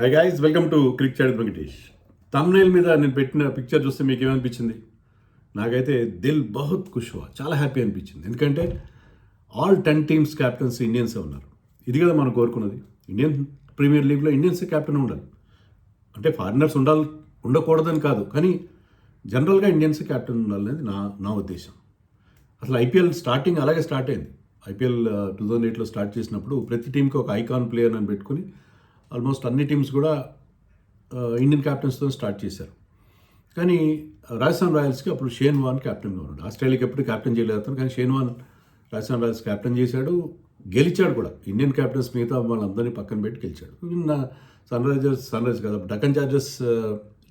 High guys, welcome to cric chat Venkatesh. Thumbnail మీద నేను పెట్టిన పిక్చర్ చూస్తే మీకు ఏమనిపించింది? నాకైతే దిల్ బహుత్ ఖుష్ హువా, చాలా హ్యాపీ అనిపించింది. ఎందుకంటే ఆల్ 10 టీమ్స్ క్యాప్టెన్స్ ఇండియన్సే ఉన్నారు. ఇది కదా మనం కోరుకున్నది. ఇండియన్ ప్రీమియర్ లీగ్లో ఇండియన్సే క్యాప్టెన్ ఉండాలి. అంటే ఫారినర్స్ ఉండకూడదని కాదు, కానీ జనరల్గా ఇండియన్సే క్యాప్టెన్ ఉండాలనేది నా ఉద్దేశం. అసలు ఐపీఎల్ స్టార్టింగ్ అలాగే స్టార్ట్ అయింది. ఐపీఎల్ 2008లో స్టార్ట్ చేసినప్పుడు ప్రతి టీంకి ఒక ఐకాన్ ప్లేయర్ అని పెట్టుకుని ఆల్మోస్ట్ అన్ని టీమ్స్ కూడా ఇండియన్ క్యాప్టెన్స్తో స్టార్ట్ చేశారు. కానీ రాజస్థాన్ రాయల్స్కి అప్పుడు షేన్ వాన్ క్యాప్టెన్గా ఉన్నాడు. ఆస్ట్రేలియాకి ఎప్పుడు క్యాప్టెన్ చేయలేదు అతను, కానీ Shane Warne Rajasthan Royals captain చేశాడు, గెలిచాడు కూడా. ఇండియన్ క్యాప్టెన్స్ మిగతా వాళ్ళందరినీ పక్కన పెట్టి గెలిచాడు. నిన్న సన్ రైజర్స్ కదా, డక్కన్ చార్జర్స్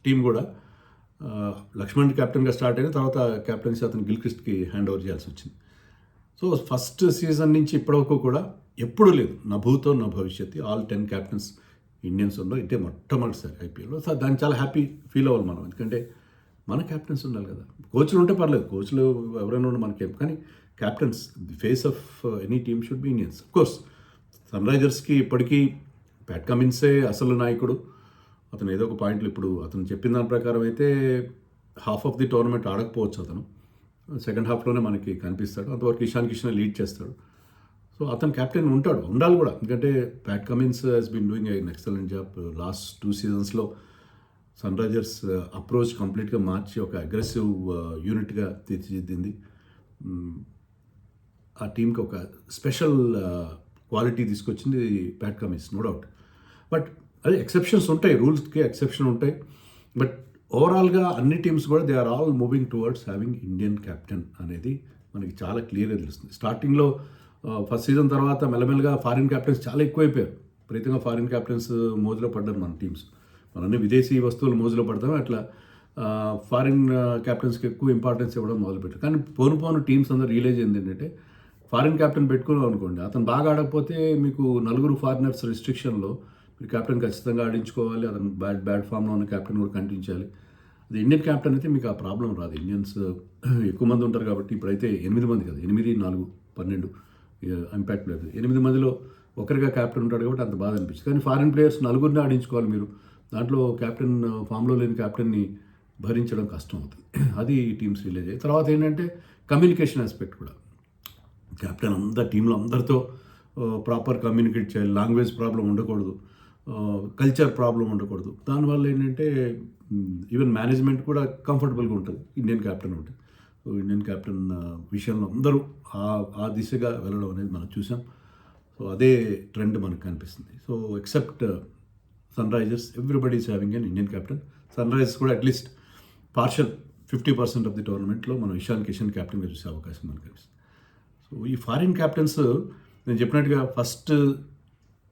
టీం కూడా లక్ష్మణ్ క్యాప్టెన్గా స్టార్ట్ అయిన తర్వాత క్యాప్టెన్సీ అతను గిల్క్రిస్ట్కి హ్యాండ్ ఓవర్ చేయాల్సి వచ్చింది. సో ఫస్ట్ సీజన్ నుంచి ఇప్పటివరకు కూడా ఎప్పుడూ లేదు, నా భూతో నా భవిష్యత్తు, ఆల్ 10 క్యాప్టెన్స్ ఇండియన్స్ ఉన్నారు. ఇదే మొట్టమొదటిసారి ఐపీఎల్లో. సో దాన్ని చాలా హ్యాపీ ఫీల్ అవ్వాలి మనం, ఎందుకంటే మన క్యాప్టెన్స్ ఉండాలి కదా. కోచ్లు ఉంటే పర్లేదు, కోచ్లు ఎవరైనా ఉంటే మనకేం, కానీ captains the face of any team should be Indians. Of course సన్ రైజర్స్కి ఇప్పటికీ ప్యాట్ కమిన్సే అసలు నాయకుడు. అతను ఏదో ఒక పాయింట్లు ఇప్పుడు అతను చెప్పిన దాని ప్రకారం అయితే హాఫ్ ఆఫ్ ది టోర్నమెంట్ ఆడకపోవచ్చు. అతను సెకండ్ హాఫ్లోనే మనకి కనిపిస్తాడు. అంతవరకు ఇషాన్ కిషన్ లీడ్ చేస్తాడు. సో అతను క్యాప్టెన్ ఉండాలి కూడా, ఎందుకంటే Pat Cummins he's been doing an excellent job. Last 2 సీజన్స్లో సన్ రైజర్స్ అప్రోచ్ కంప్లీట్గా మార్చి ఒక అగ్రెసివ్ యూనిట్గా తీర్చిదిద్దింది. ఆ టీంకి ఒక స్పెషల్ క్వాలిటీ తీసుకొచ్చింది Pat Cummins, no doubt. But అదే ఎక్సెప్షన్స్ ఉంటాయి, రూల్స్కి ఎక్సెప్షన్ ఉంటాయి. బట్ ఓవరాల్గా అన్ని టీమ్స్ కూడా they are all moving towards having Indian captain అనేది మనకి చాలా క్లియర్గా తెలుస్తుంది. స్టార్టింగ్లో ఫస్ట్ సీజన్ తర్వాత మెల్లమెల్లగా ఫారిన్ క్యాప్టెన్స్ చాలా ఎక్కువైపోయారు. విపరీతంగా ఫారిన్ క్యాప్టెన్స్ మోజులో పడ్డారు మన టీమ్స్. మనన్నీ విదేశీ వస్తువులు మోజులో పడతాం, అట్లా ఫారిన్ క్యాప్టెన్స్కి ఎక్కువ ఇంపార్టెన్స్ ఇవ్వడం మొదలుపెట్టారు. కానీ పోను టీమ్స్ అందరూ రియలైజ్ అయింది ఏంటంటే, ఫారిన్ క్యాప్టెన్ పెట్టుకున్నాం అనుకోండి, అతను బాగా ఆడకపోతే మీకు 4 ఫారినర్స్ రిస్ట్రిక్షన్లో మీరు క్యాప్టెన్ ఖచ్చితంగా ఆడించుకోవాలి. అతను బ్యాడ్ ఫామ్లో ఉన్న క్యాప్టెన్ కూడా కంటిన్యూ చేయాలి. అది ఇండియన్ క్యాప్టెన్ అయితే మీకు ఆ ప్రాబ్లం రాదు. ఇండియన్స్ ఎక్కువ మంది ఉంటారు కాబట్టి, ఇప్పుడైతే 8 మంది కదా, 8, 4, 12 ఇంపాక్ట్ లేదు. 8 మందిలో ఒకరిగా క్యాప్టెన్ ఉంటాడు కాబట్టి అంత బాధ అనిపించింది. కానీ ఫారిన్ ప్లేయర్స్ 4 ఆడించుకోవాలి మీరు. దాంట్లో క్యాప్టెన్ ఫామ్లో లేని క్యాప్టెన్ని భరించడం కష్టం అవుతుంది. అది టీమ్స్ రిలీజ్ అయ్యాయి. తర్వాత ఏంటంటే కమ్యూనికేషన్ ఆస్పెక్ట్ కూడా. క్యాప్టెన్ టీంలో అందరితో ప్రాపర్ కమ్యూనికేట్ చేయాలి. లాంగ్వేజ్ ప్రాబ్లం ఉండకూడదు, కల్చర్ ప్రాబ్లం ఉండకూడదు. దానివల్ల ఏంటంటే ఈవెన్ మేనేజ్మెంట్ కూడా కంఫర్టబుల్గా ఉంటుంది ఇండియన్ క్యాప్టెన్ ఉంటే. సో ఇండియన్ క్యాప్టెన్ విషయంలో అందరూ ఆ దిశగా వెళ్ళడం అనేది మనం చూసాం. సో అదే ట్రెండ్ మనకు కనిపిస్తుంది. So except Sunrisers, everybody is having an Indian captain. Sunrisers కూడా అట్లీస్ట్ పార్షల్ 50% ఆఫ్ ది టోర్నమెంట్లో మనం ఇషాన్ కిషన్ క్యాప్టెన్గా చూసే అవకాశం మనకు కనిపిస్తుంది. సో ఈ ఫారిన్ క్యాప్టెన్స్ నేను చెప్పినట్టుగా ఫస్ట్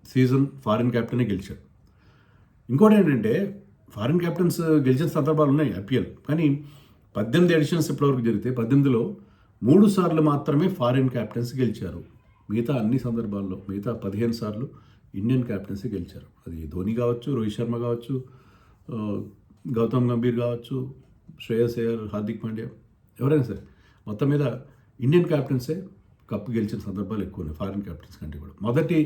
సీజన్ ఫారిన్ క్యాప్టెనే గెలిచాడు. ఇంకోటి ఏంటంటే ఫారిన్ క్యాప్టెన్స్ గెలిచిన సందర్భాలు ఉన్నాయి ఐపీఎల్, కానీ 18 ఎడిషన్స్ ఇప్పటివరకు జరిగితే 18లో 3 సార్లు మాత్రమే ఫారిన్ క్యాప్టెన్స్ గెలిచారు. మిగతా అన్ని సందర్భాల్లో మిగతా 15 సార్లు ఇండియన్ క్యాప్టెన్సీ గెలిచారు. అది ధోని కావచ్చు, రోహిత్ శర్మ కావచ్చు, గౌతమ్ గంభీర్ కావచ్చు, శ్రేయస్ అయ్యర్, హార్దిక్ పాండ్యా, ఎవరైనా సరే మొత్తం మీద ఇండియన్ క్యాప్టెన్సే కప్పు గెలిచిన సందర్భాలు ఎక్కువ ఉన్నాయి ఫారిన్ క్యాప్టెన్స్ కంటే కూడా. మొదటి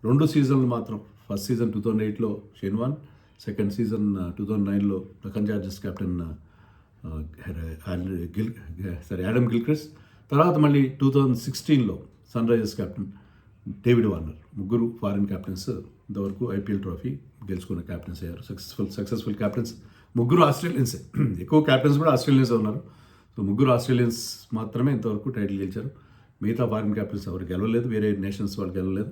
2 సీజన్లు మాత్రం, ఫస్ట్ సీజన్ 2008లో షేన్ వాన్, సెకండ్ సీజన్ 2009లో Deccan Chargers captain Adam Gilchrist, తర్వాత మళ్ళీ 2016లో Sunrisers captain David Warner. 3 foreign captains ఇంతవరకు ఐపీఎల్ ట్రోఫీ గెలుచుకున్న క్యాప్టెన్స్ అయ్యారు. సక్సెస్ఫుల్ క్యాప్టెన్స్ 3 ఆస్ట్రేలియన్సే. ఎక్కువ క్యాప్టెన్స్ కూడా ఆస్ట్రేలియన్సే ఉన్నారు. సో 3 ఆస్ట్రేలియన్స్ మాత్రమే ఇంతవరకు టైటిల్ గెలిచారు. మిగతా ఫారిన్ క్యాప్టెన్స్ ఎవరు గెలవలేదు, వేరే నేషన్స్ వాళ్ళు గెలవలేదు.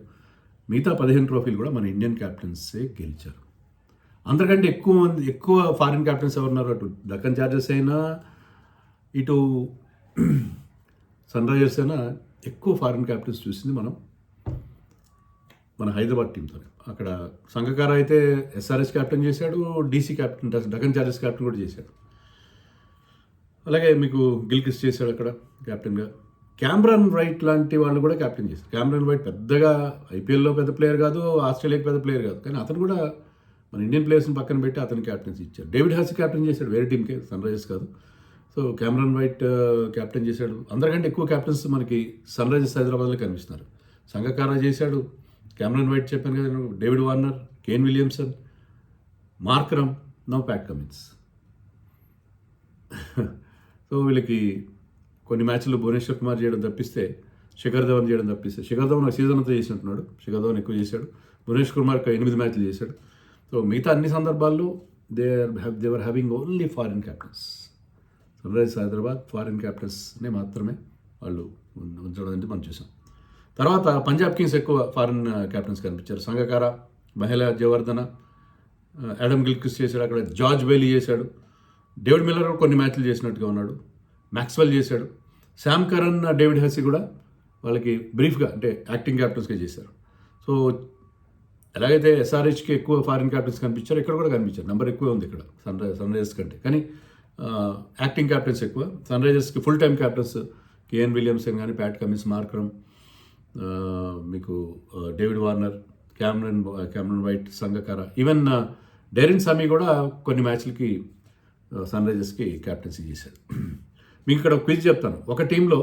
మిగతా 15 ట్రోఫీలు కూడా మన ఇండియన్ క్యాప్టెన్సే గెలిచారు. అందరికంటే ఎక్కువ ఫారిన్ క్యాప్టెన్స్ ఎవరున్నారు? అటు డక్కన్ చార్జర్స్ అయినా, ఇటు సన్ రైజర్స్ అయినా ఎక్కువ ఫారిన్ క్యాప్టెన్స్ చూసింది మన హైదరాబాద్ టీంతో. అక్కడ సంగకార అయితే ఎస్ఆర్ఎస్ క్యాప్టెన్ చేశాడు, DC captain Deccan Chargers captain కూడా చేశాడు. అలాగే మీకు గిల్క్రిస్ట్ చేశాడు అక్కడ క్యాప్టెన్గా. క్యామరన్ వైట్ లాంటి వాళ్ళు కూడా క్యాప్టెన్ చేశారు. క్యామరన్ వైట్ పెద్దగా ఐపీఎల్లో పెద్ద ప్లేయర్ కాదు, ఆస్ట్రేలియాకి పెద్ద ప్లేయర్ కాదు, కానీ అతను కూడా మన ఇండియన్ ప్లేయర్స్ని పక్కన పెట్టి అతను క్యాప్టెన్సీ ఇచ్చారు. డేవిడ్ హాసీ క్యాప్టెన్ చేశాడు వేరే టీంకి, సన్ రైజర్స్ కాదు. సో క్యామరన్ వైట్ క్యాప్టెన్ చేశాడు. అందరికంటే ఎక్కువ క్యాప్టెన్స్ మనకి సన్ రైజర్స్ హైదరాబాద్లో కనిపిస్తున్నారు. సంగకారా చేశాడు, క్యామరన్ వైట్ చెప్పాను కదా, David Warner, Kane Williamson, Markram, now Pat Cummins. So వీళ్ళకి కొన్ని మ్యాచ్లు భువనేశ్వర్ కుమార్ చేయడం తప్పిస్తే, శిఖర్ ధవన్ చేయడం తప్పిస్తే, శిఖర్ ధవన్ సీజన్ అంతా చేసినట్టున్నాడు, శిఖర్ ధవన్ ఎక్కువ చేశాడు, భువనేశ్వర్ కుమార్ 8 మ్యాచ్లు చేశాడు. సో మిగతా అన్ని సందర్భాల్లో they were having only foreign captains. Sunrisers Hyderabad foreign క్యాప్టెన్స్ని మాత్రమే వాళ్ళు ఉంచడం అంటే మనం చూసాం. తర్వాత పంజాబ్ కింగ్స్ ఎక్కువ ఫారిన్ క్యాప్టెన్స్ కనిపించారు. సంగకార, మహిళ జయవర్ధన, యాడమ్ గిల్క్రిస్ట్ చేశాడు, అక్కడ జార్జ్ బెయిలీ చేశాడు, డేవిడ్ మిల్లర్ కొన్ని మ్యాచ్లు చేసినట్టుగా ఉన్నాడు, మ్యాక్స్వెల్ చేశాడు, శామ్ కరన్, డేవిడ్ హెస్సీ కూడా వాళ్ళకి బ్రీఫ్గా అంటే యాక్టింగ్ క్యాప్టెన్స్గా చేశారు. సో ఎలాగైతే ఎస్ఆర్హెచ్కి ఎక్కువ ఫారిన్ క్యాప్టెన్స్ కనిపించారు, ఇక్కడ కూడా కనిపించారు. నెంబర్ ఎక్కువ ఉంది ఇక్కడ సన్ రైజర్స్ కంటే, కానీ యాక్టింగ్ క్యాప్టెన్స్ ఎక్కువ. సన్ రైజర్స్కి full time captains Kane Williamson కానీ, ప్యాట్ కమిన్స్, మార్కరమ్, మీకు David Warner, Cameron White, Sangakkara, even Darren Sammy కూడా కొన్ని మ్యాచ్లకి సన్ రైజర్స్కి క్యాప్టెన్సీ చేశాడు. మీకు ఇక్కడ క్విజ్ చెప్తాను. ఒక టీంలో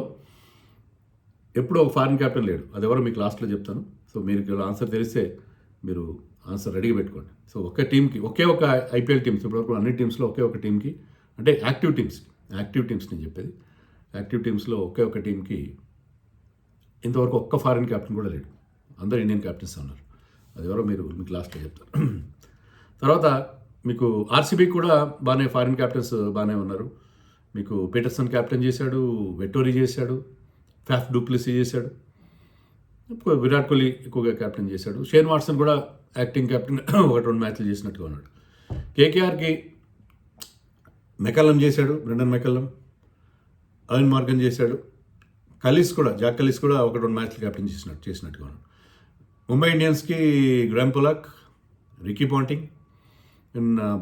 ఎప్పుడూ ఒక ఫారిన్ క్యాప్టెన్ లేడు, అది ఎవరో మీకు లాస్ట్లో చెప్తాను. సో మీరు ఆన్సర్ తెలిస్తే మీరు ఆన్సర్ రెడీగా పెట్టుకోండి. సో ఒక టీంకి ఒకే ఒక ఐపీఎల్ టీమ్స్, ఇప్పటివరకు అన్ని టీమ్స్లో ఒకే ఒక టీంకి, అంటే యాక్టివ్ టీమ్స్ నేను చెప్పేది, యాక్టివ్ టీమ్స్లో ఒకే ఒక టీంకి ఇంతవరకు ఒక్క ఫారిన్ క్యాప్టెన్ కూడా లేడు, అందరు ఇండియన్ క్యాప్టెన్స్ ఉన్నారు. అది ఎవరో మీకు లాస్ట్లో చెప్తారు. తర్వాత మీకు ఆర్సీబీ కూడా బాగానే ఫారిన్ క్యాప్టెన్స్ బాగానే ఉన్నారు. మీకు పీటర్సన్ క్యాప్టెన్ చేశాడు, వెటోరీ చేశాడు, ఫ్యాఫ్ డూప్లెసీ చేశాడు, విరాట్ కోహ్లీ ఎక్కువగా క్యాప్టెన్ చేశాడు, షేన్ వాట్సన్ కూడా యాక్టింగ్ క్యాప్టెన్ 1-2 మ్యాచ్లు చేసినట్టుగా ఉన్నాడు. కేకేఆర్కి మెకల్లం చేశాడు, బ్రెండన్ మెకల్లం, అలన్ మార్గన్ చేశాడు, జాక్ కలీస్ కూడా 1-2 మ్యాచ్లు క్యాప్టెన్ చేసినట్టుగా ఉన్నాడు. ముంబై ఇండియన్స్కి Graeme Pollock, Ricky Ponting,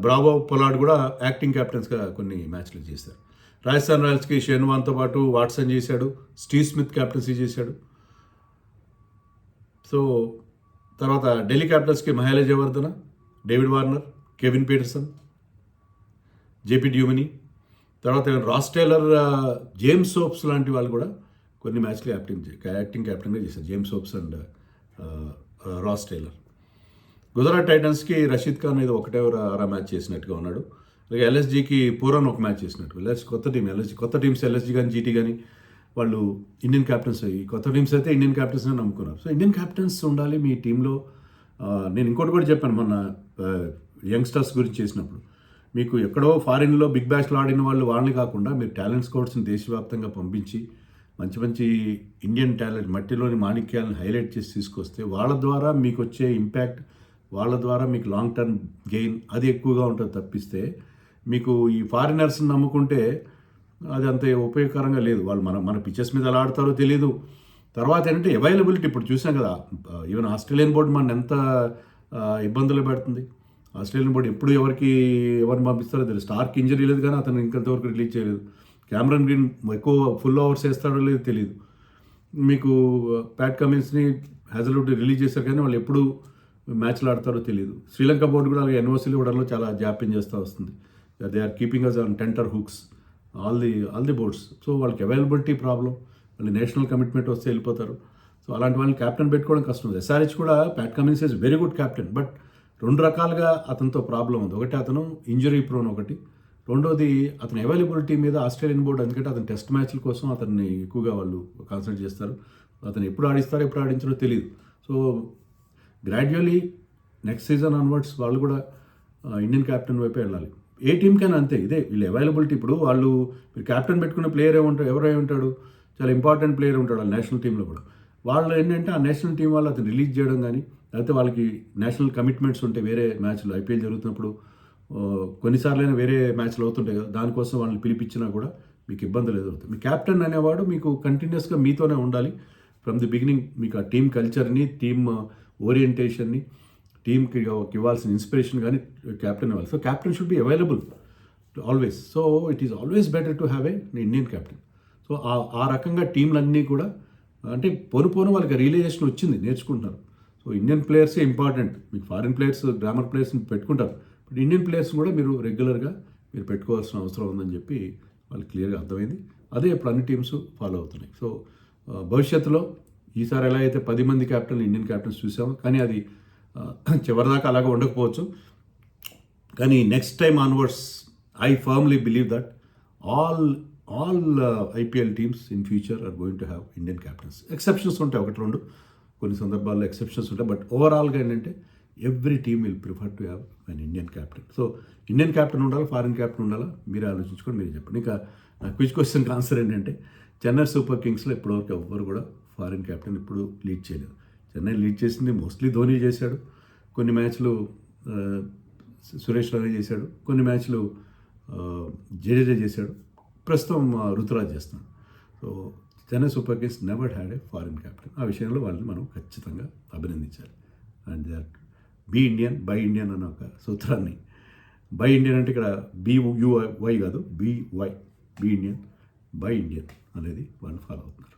Bravo Pollard కూడా యాక్టింగ్ క్యాప్టెన్స్గా కొన్ని మ్యాచ్లు చేశారు. రాజస్థాన్ రాయల్స్కి షేన్ వాన్తో పాటు వాట్సన్ చేశాడు, స్టీవ్ స్మిత్ క్యాప్టెన్సీ చేశాడు. సో తర్వాత ఢిల్లీ క్యాపిటల్స్కి Mahela Jayawardene, David Warner, Kevin Pietersen, JP Duminy, తర్వాత రాస్ టేలర్, జేమ్స్ సోప్స్ లాంటి వాళ్ళు కూడా కొన్ని మ్యాచ్లు యాక్టింగ్ క్యాప్టెన్గా చేశారు, James Hopes and Ross Taylor. Gujarat టైటన్స్కి రషీద్ ఖాన్ ఏదో ఒకటే మ్యాచ్ చేసినట్టుగా ఉన్నాడు. అలాగే ఎల్ఎస్జీకి పూరన్ ఒక మ్యాచ్ చేసినట్టు. కొత్త టీమ్స్ ఎల్ఎస్జీ కానీ జీటీ కానీ వాళ్ళు ఇండియన్ క్యాప్టెన్స్, ఈ కొత్త టీమ్స్ అయితే ఇండియన్ క్యాప్టెన్స్నే నమ్ముకున్నారు. సో ఇండియన్ క్యాప్టెన్స్ ఉండాలి మీ టీంలో. నేను ఇంకోటి కూడా చెప్పాను మొన్న యంగ్స్టర్స్ గురించి చేసినప్పుడు, మీకు ఎక్కడో ఫారిన్లో బిగ్ బ్యాష్లో ఆడిన వాళ్ళని కాకుండా మీరు టాలెంట్ స్కౌట్స్ని దేశవ్యాప్తంగా పంపించి మంచి మంచి ఇండియన్ టాలెంట్, మట్టిలోని మాణిక్యాలను హైలైట్ చేసి తీసుకొస్తే వాళ్ళ ద్వారా మీకు వచ్చే ఇంపాక్ట్, వాళ్ళ ద్వారా మీకు లాంగ్ టర్మ్ గెయిన్ అది ఎక్కువగా ఉంటుంది తప్పిస్తే మీకు ఈ ఫారినర్స్ని నమ్ముకుంటే అది అంత ఉపయోగకరంగా లేదు. వాళ్ళు మన పిచ్చెస్ మీద ఎలా ఆడతారో తెలియదు. తర్వాత ఏంటంటే అవైలబిలిటీ, ఇప్పుడు చూసాం కదా, ఈవెన్ ఆస్ట్రేలియన్ బోర్డు మన ఎంత ఇబ్బందులు పెడుతుంది. ఆస్ట్రేలియన్ బోర్డు ఎప్పుడు ఎవరిని పంపిస్తారో తెలియదు. స్టార్క్ ఇంజరీ లేదు కానీ అతను ఇంకంతవరకు రిలీజ్ చేయలేదు. క్యామరన్ గ్రీన్ ఎక్కువ ఫుల్ ఓవర్స్ వేస్తాడో లేదో తెలియదు. మీకు ప్యాట్ కమిన్స్ని హ్యాజల్వుడ్ రిలీజ్ చేశారు కానీ వాళ్ళు ఎప్పుడు మ్యాచ్లు ఆడతారో తెలియదు. శ్రీలంక బోర్డు కూడా అలాగే ఎన్ఓసీలు ఇవ్వడంలో చాలా జాప్యం చేస్తూ వస్తుంది. They are keeping us on tenter hooks all the boards. So వాళ్ళకి అవైలబిలిటీ ప్రాబ్లం, వాళ్ళు నేషనల్ కమిట్మెంట్ వస్తే వెళ్ళిపోతారు. సో అలాంటి వాళ్ళని క్యాప్టెన్ పెట్టుకోవడం కష్టం. ఎస్ఆర్హెచ్ కూడా Pat Cummins is very good captain, but 2 రకాలుగా అతనితో ప్రాబ్లం ఉంది. ఒకటి అతను ఇంజరీ ప్రోన్, ఒకటి రెండోది అతని అవైలబిలిటీ మీద ఆస్ట్రేలియన్ బోర్డు, ఎందుకంటే అతను టెస్ట్ మ్యాచ్ల కోసం అతన్ని ఎక్కువగా వాళ్ళు కాన్సన్ట్రేట్ చేస్తారు. అతను ఎప్పుడు ఆడిస్తారో ఎప్పుడు ఆడించారో తెలియదు. So gradually next season onwards వాళ్ళు కూడా ఇండియన్ క్యాప్టెన్ వైపే వెళ్ళాలి. ఏ టీంకైనా అంతే, ఇదే వీళ్ళు అవైలబిలిటీ. ఇప్పుడు వాళ్ళు మీరు క్యాప్టెన్ పెట్టుకునే ప్లేయర్ ఎవరై ఉంటాడు, చాలా ఇంపార్టెంట్ ప్లేయర్ ఉంటాడు వాళ్ళ నేషనల్ టీంలో కూడా. వాళ్ళు ఏంటంటే ఆ నేషనల్ టీం వాళ్ళు అతను రిలీజ్ చేయడం కానీ, లేకపోతే వాళ్ళకి నేషనల్ కమిట్మెంట్స్ ఉంటే వేరే మ్యాచ్లు ఐపీఎల్ జరుగుతున్నప్పుడు కొన్నిసార్లైనా వేరే మ్యాచ్లు అవుతుంటాయి కదా, దానికోసం వాళ్ళని పిలిపించినా కూడా మీకు ఇబ్బందులు ఎదురవుతాయి. మీ క్యాప్టెన్ అనేవాడు మీకు కంటిన్యూస్గా మీతోనే ఉండాలి ఫ్రమ్ ది బిగినింగ్. మీకు ఆ టీమ్ కల్చర్ని, టీమ్ ఓరియంటేషన్ని, టీమ్కి ఇవ్వాల్సిన ఇన్స్పిరేషన్ కానీ క్యాప్టెన్ ఇవ్వాలి. So captain should be available always. So it is always better to have a Indian captain. So ఆ రకంగా టీంలన్నీ కూడా అంటే పోను వాళ్ళకి రియలైజేషన్ వచ్చింది, నేర్చుకుంటున్నారు. సో ఇండియన్ ప్లేయర్సే ఇంపార్టెంట్. మీకు ఫారిన్ ప్లేయర్స్, గ్రామర్ ప్లేయర్స్ని పెట్టుకుంటారు, బట్ ఇండియన్ ప్లేయర్స్ కూడా మీరు రెగ్యులర్గా పెట్టుకోవాల్సిన అవసరం ఉందని చెప్పి వాళ్ళకి క్లియర్గా అర్థమైంది. అదే ఇప్పుడు అన్ని టీమ్స్ ఫాలో అవుతున్నాయి. సో భవిష్యత్తులో ఈసారి ఎలా అయితే 10 మంది క్యాప్టెన్లు ఇండియన్ క్యాప్టెన్స్ చూసామో, కానీ అది చివరిదాకా అలాగే ఉండకపోవచ్చు. కానీ next time onwards I firmly believe that all IPL teams in future are going to have Indian captains. Exceptions ఉంటాయి, ఒకటి రెండు కొన్ని సందర్భాల్లో ఎక్సెప్షన్స్ ఉంటాయి, బట్ ఓవరాల్గా ఏంటంటే every team will prefer to have an Indian captain. So Indian captain ఉండాలా, foreign captain ఉండాలా, మీరు ఆలోచించుకొని మీరు చెప్పండి. ఇంకా నా క్విజ్ క్వశ్చన్కి ఆన్సర్ ఏంటంటే చెన్నై సూపర్ కింగ్స్లో ఇప్పటివరకు ఎవ్వరు కూడా ఫారిన్ క్యాప్టెన్ ఇప్పుడు లీడ్ చేయలేదు. చెన్నై లీడ్ చేసింది మోస్ట్లీ ధోని చేశాడు, కొన్ని మ్యాచ్లు సురేష్ రైనా చేశాడు, కొన్ని మ్యాచ్లు జడేజా చేశాడు, ప్రస్తుతం రుతురాజ్ చేస్తున్నాడు. So Chennai Super Kings never had a foreign captain. ఆ విషయంలో వాళ్ళని మనం ఖచ్చితంగా అభినందించాలి. And that be Indian by Indian అన్న ఒక సూత్రాన్ని, బై ఇండియన్ అంటే ఇక్కడ BUY కాదు, BY, be Indian by Indian అనేది వాళ్ళు ఫాలో అవుతున్నారు.